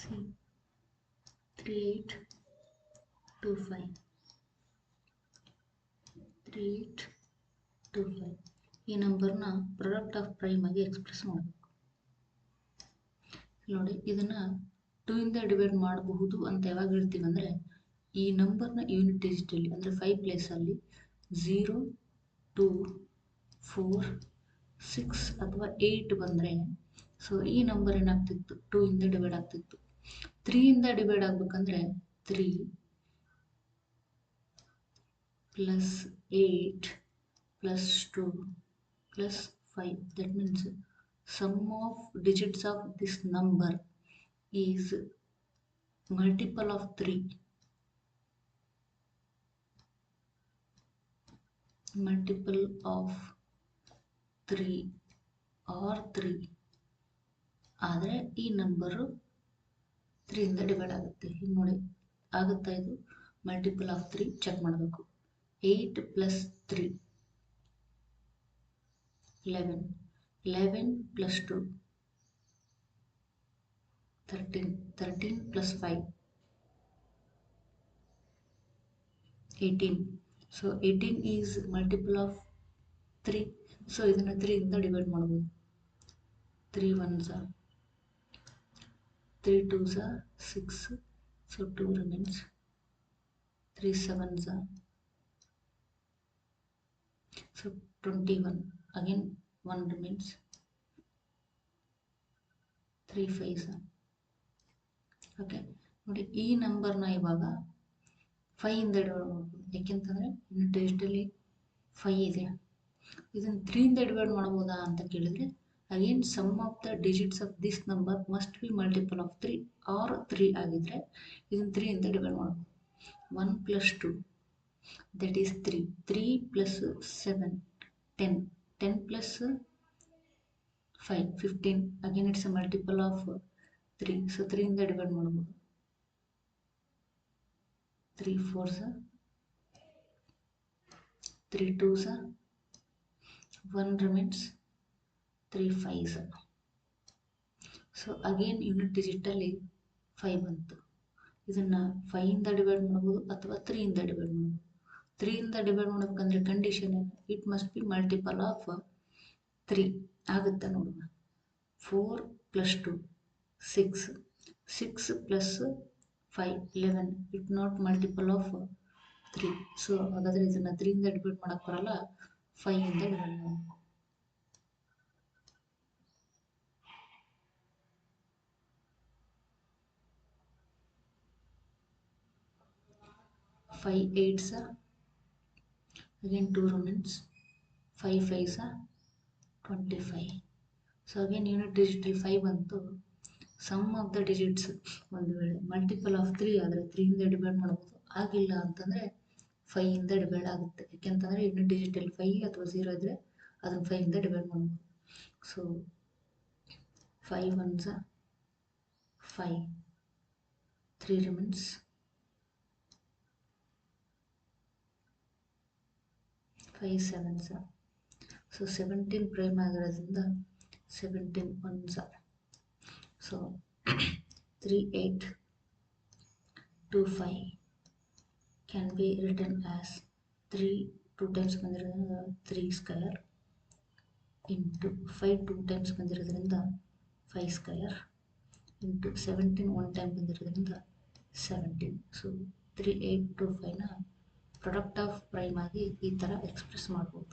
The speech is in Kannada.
ಸಿ 3825 3825 ಈ ನಂಬರ್ನ ಪ್ರಾಡಕ್ಟ್ ಆಫ್ ಪ್ರೈಮ್ ಆಗಿ ಎಕ್ಸ್ಪ್ರೆಸ್ ಮಾಡಬೇಕು. ನೋಡಿ, ಇದನ್ನ 2 ಇಂದ ಡಿವೈಡ್ ಮಾಡಬಹುದು ಅಂತ ಯಾವಾಗ ಹೇಳ್ತೀವಿ ಅಂದರೆ, ಈ ನಂಬರ್ನ ಯೂನಿಟ್ ಡಿಜಿಟಲ್ಲಿ ಅಂದರೆ 5 ಪ್ಲೇಸಲ್ಲಿ 0 2 4 6 ಅಥವಾ 8 ಬಂದರೆ, ಸೊ ಈ ನಂಬರ್ ಏನಾಗ್ತಿತ್ತು, 2 ಇಂದ ಡಿವೈಡ್ ಆಗ್ತಿತ್ತು. 3 ಇಂದ ಡಿವೈಡ್ ಆಗ್ಬೇಕಂದ್ರೆ 3 plus 8 plus 2 plus 5. That means sum of digits of this number is multiple of 3. Multiple of 3 or 3 ಆದರೆ ಈ ನಂಬರು 3 ಇಂದ ಡಿವೈಡ್ ಆಗುತ್ತೆ. ಈಗ ನೋಡಿ, ಆಗುತ್ತಾ ಇದು? ಮಲ್ಟಿಪಲ್ ಆಫ್ 3 ಚೆಕ್ ಮಾಡಬೇಕು. 8 plus 3 11 11 plus 2 13 13 plus 5 18. So 18 is multiple of 3. So ಇದನ್ನು 3 ಇಂದ ಡಿವೈಡ್ ಮಾಡಬಹುದು. 3 1s are 3 2s are 6. So 2 remains. 3 7s are so 21. Again 1 remains. 3 5s are okay. ನೋಡಿ, ಈ ನಂಬರ್ನ ಇವಾಗ 5 ಇಂದ ಡಿವೈಡ್ ಮಾಡ್ಬೋದು. ಯಾಕೆಂತಂದರೆ ಯೂನಿಟ್ ಡಿಜಿಟಲ್ಲಿ 5 ಇದೆ. ಇದನ್ನು 3 ಇಂದ ಡಿವೈಡ್ ಮಾಡ್ಬೋದಾ ಅಂತ ಕೇಳಿದರೆ, again sum of the digits of this number must be multiple of 3 or 3 ಆಗಿದ್ರೆ ಇದನ್ನು 3 ಇಂದ ಡಿವೈಡ್ ಮಾಡ್ಬೋದು. 1 plus 2 that is 3. 3 plus 7 10. 10 plus 5 15. Again it's a multiple of 3. So 3 ಇಂದ ಡಿವೈಡ್ ಮಾಡ್ಬೋದು. 3 4s are 3 2s are 1 remains. 3 5s are. So again unit ಡಿಜಿಟಲ್ಲಿ 5 ಬಂತು. ಇದನ್ನು 5 ಇಂದ ಡಿವೈಡ್ ಮಾಡ್ಬೋದು ಅಥವಾ 3 ಇಂದ ಡಿವೈಡ್ ಮಾಡ್ಬೋದು. 3 ಇಂದ ಡಿವೈಡ್ ಮಾಡಬೇಕಂದ್ರೆ ಕಂಡೀಷನ್ ಏನು? It must be multiple of 3 ಆಗುತ್ತಾ ನೋಡೋಣ. 4 plus 2 6. 6 plus 5 11. It not multiple of 3. So ಹಾಗಾದರೆ ಇದನ್ನು 3 ಇಂದ ಡಿವೈಡ್ ಮಾಡೋಕ್ಕೆ ಬರಲ್ಲ, 5 ಇಂದ ಡಿವೈಡ್ ಮಾಡಬೇಕು. 5 8s are again 2 remains. 5 5s are 25. So again unit digital 5 ಬಂತು. ಸಮ್ ಆಫ್ ದ ಡಿಜಿಟ್ಸ್ ಒಂದು ವೇಳೆ ಮಲ್ಟಿಪಲ್ ಆಫ್ 3 ಆದರೆ 3 ಇಂದ ಡಿವೈಡ್ ಮಾಡ್ಬೋದು. ಆಗಿಲ್ಲ ಅಂತಂದರೆ 5 ಇಂದ ಡಿವೈಡ್ ಆಗುತ್ತೆ. ಯಾಕೆಂತಂದರೆ ಯೂನಿಟ್ ಡಿಜಿಟಲ್ 5 ಅಥವಾ 0 ಇದ್ದರೆ ಅದನ್ನು 5 ಇಂದ ಡಿವೈಡ್ ಮಾಡ್ಬೋದು. So 5 1s are 5. 3 remains. 5 7s are so 17 prime ಆಗಿರೋದ್ರಿಂದ 17 1s are so 3 8 2 5 can be written as 3 2 times ಬಂದಿರೋದ್ರಿಂದ 3 square into 5 2 times ಬಂದಿರೋದ್ರಿಂದ 5 square into 17 1 time ಬಂದಿರೋದ್ರಿಂದ 17. ಸೊ 3 8 2 5ನ ಪ್ರಾಡಕ್ಟ್ ಆಫ್ ಪ್ರೈಮ್ ಆಗಿ ಈ ಥರ ಎಕ್ಸ್ಪ್ರೆಸ್ ಮಾಡ್ಬೋದು.